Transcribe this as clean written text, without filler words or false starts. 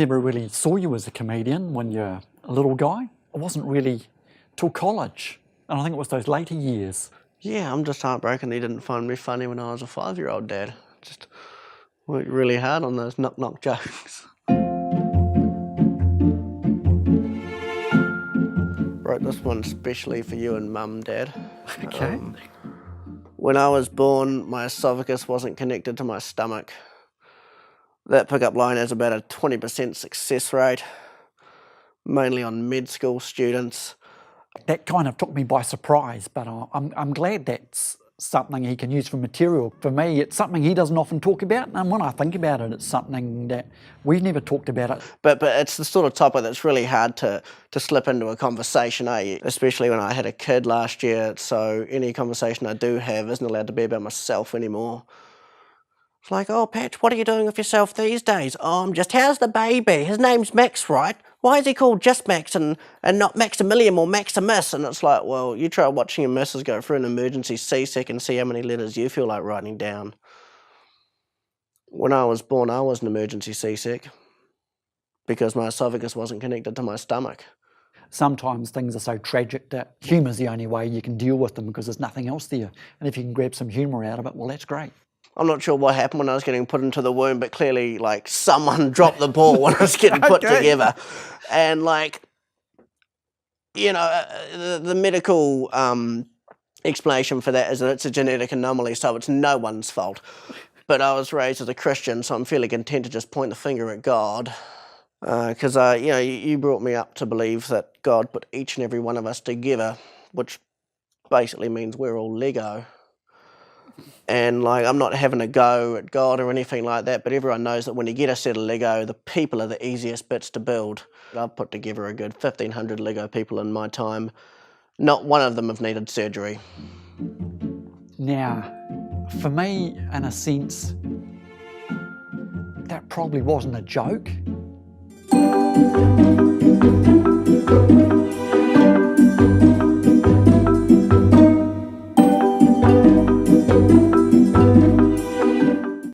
never really saw you as a comedian when you're a little guy. It wasn't really till college, and I think it was those later years. Yeah, I'm just heartbroken he didn't find me funny when I was a 5-year-old, Dad. Just worked really hard on those knock-knock jokes. Wrote this one especially for you and Mum, Dad. Okay. When I was born, my esophagus wasn't connected to my stomach. That pickup line has about a 20% success rate, mainly on med school students. That kind of took me by surprise, but I'm glad that's something he can use for material. For me, it's something he doesn't often talk about, and when I think about it, it's something that we've never talked about it. But it's the sort of topic that's really hard to slip into a conversation, especially when I had a kid last year, so any conversation I do have isn't allowed to be about myself anymore. It's like, oh, Patch, what are you doing with yourself these days? Oh, how's the baby? His name's Max, right? Why is he called just Max and not Maximilian or Maximus? And it's like, well, you try watching your missus go through an emergency C-sec and see how many letters you feel like writing down. When I was born, I was an emergency C-sec because my esophagus wasn't connected to my stomach. Sometimes things are so tragic that humour's the only way you can deal with them because there's nothing else there. And if you can grab some humour out of it, well, that's great. I'm not sure what happened when I was getting put into the womb, but clearly, like, someone dropped the ball when I was getting put together. And, like, you know, the medical explanation for that is that it's a genetic anomaly, so it's no one's fault. But I was raised as a Christian, so I'm fairly content to just point the finger at God. Because, you know, you brought me up to believe that God put each and every one of us together, which basically means we're all Lego. And, like, I'm not having a go at God or anything like that, but everyone knows that when you get a set of Lego, the people are the easiest bits to build. I've put together a good 1,500 Lego people in my time. Not one of them have needed surgery. Now, for me, in a sense, that probably wasn't a joke.